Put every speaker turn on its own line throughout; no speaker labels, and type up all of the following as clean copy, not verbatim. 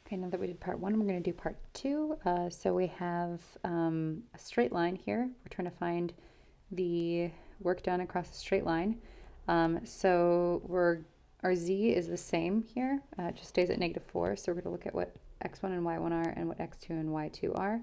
Okay, now that we did part one, we're going to do part two. So we have a straight line here. We're trying to find the work done across a straight line. Our z is the same here. It just stays at -4. So we're going to look at what x1 and y1 are and what x2 and y2 are.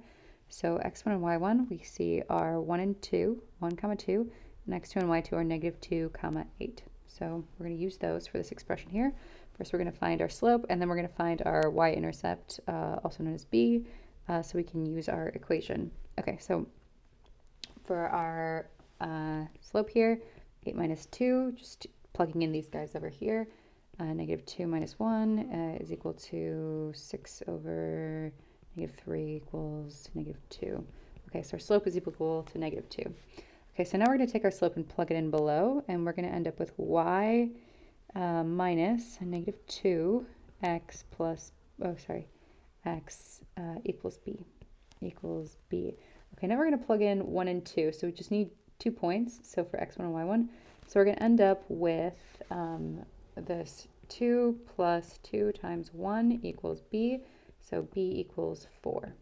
So x1 and y1 we see are 1 and 2, 1 comma 2, and x2 and y2 are -2 comma 8. So we're going to use those for this expression here. First we're going to find our slope, and then we're going to find our y-intercept, also known as b, so we can use our equation. Okay, so for our slope here, 8 minus 2, just plugging in these guys over here, -2 minus 1 is equal to 6 over -3 equals -2. Okay, so our slope is equal to -2. Okay, so now we're going to take our slope and plug it in below, and we're going to end up with y minus -2 x plus, x equals b. Okay, now we're going to plug in 1 and 2, so we just need 2 points, so for x1 and y1. So we're going to end up with this 2 plus 2 times 1 equals b, so b equals 4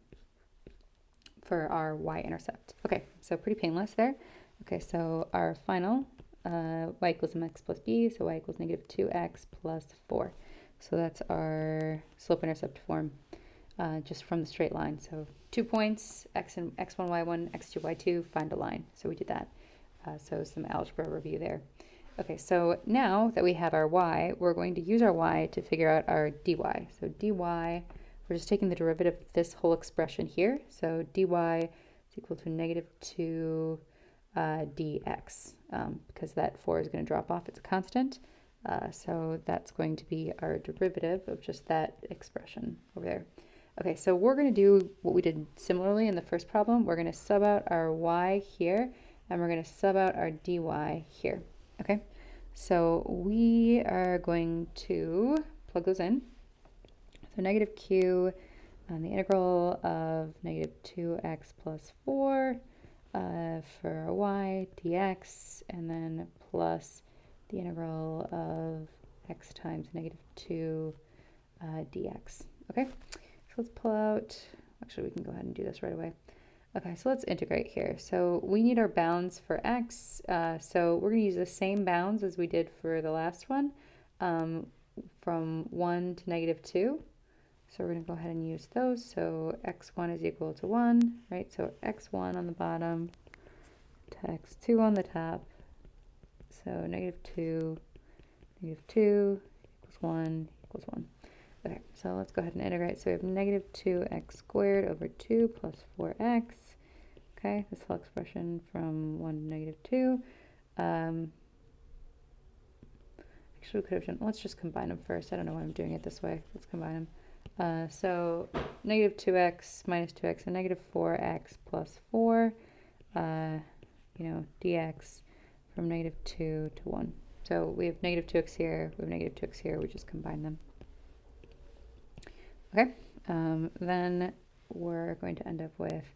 for our y-intercept. Okay, so pretty painless there. Okay, so our final y equals mx plus b, so y equals -2x plus 4. So that's our slope-intercept form, just from the straight line. So 2 points, x1, y1, x2, y2, find a line. So we did that. So some algebra review there. Okay, so now that we have our y, we're going to use our y to figure out our dy. So dy, we're just taking the derivative of this whole expression here. So dy is equal to -2 dx, because that 4 is going to drop off. It's a constant. So that's going to be our derivative of just that expression over there. Okay, so we're going to do what we did similarly in the first problem. We're going to sub out our y here, and we're going to sub out our dy here. Okay, so we are going to plug those in. So -q the integral of -2x plus 4 for our y dx, and then plus the integral of x times -2 dx. Okay, so let's pull out, actually we can go ahead and do this right away. Okay, so let's integrate here. So we need our bounds for x, so we're going to use the same bounds as we did for the last one, from 1 to -2. So we're going to go ahead and use those. So x1 is equal to 1, right? So x1 on the bottom to x2 on the top. So -2 equals 1 equals 1. Okay, so let's go ahead and integrate. So we have -2x squared over 2 plus 4x. Okay, this whole expression from 1 to -2. Actually, we could have done, let's just combine them first. I don't know why I'm doing it this way. Let's combine them. So -2x minus 2x and -4x plus 4, dx from -2 to 1. So we have -2x here, we have -2x here, we just combine them. Okay, then we're going to end up with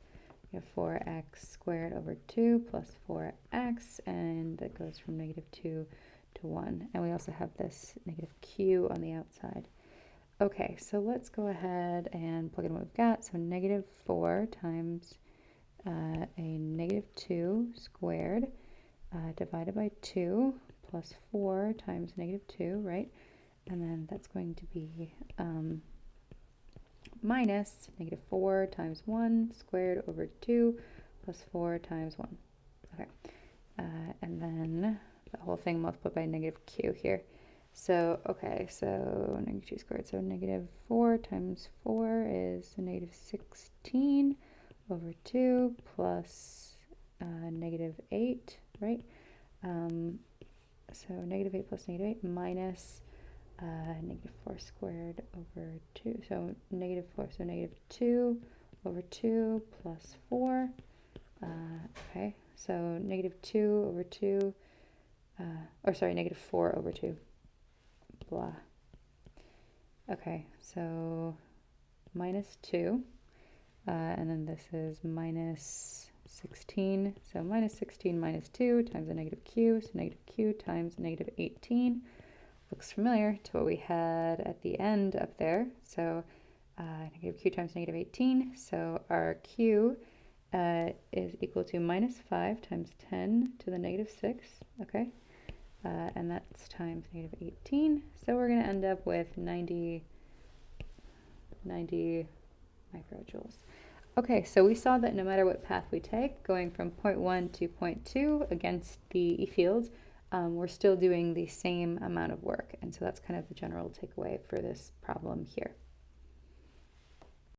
4x squared over 2 plus 4x, and that goes from -2 to 1. And we also have this -q on the outside. Okay, so let's go ahead and plug in what we've got. So -4 times a -2 squared divided by 2 plus 4 times -2, right? And then that's going to be minus -4 times 1 squared over 2 plus 4 times 1. Okay, and then the whole thing multiplied by -q here. So, okay, so -2 squared, so -4 times 4 is -16 over 2 plus -8, right? So -8 plus -8 minus -4 squared over 2. So -4, so -2 over 2 plus 4. Okay, so -2 over 2, -4 over 2. Blah. Okay, so -2, and then this is -16. So -16 minus 2 times a -q, so -q times -18. Looks familiar to what we had at the end up there. So negative q times negative 18. So our q is equal to minus 5 times 10 to the negative 6, okay? And that's times negative 18. So we're going to end up with 90 microjoules. Okay, so we saw that no matter what path we take, going from point 1 to point 2 against the E field, we're still doing the same amount of work. And so that's kind of the general takeaway for this problem here.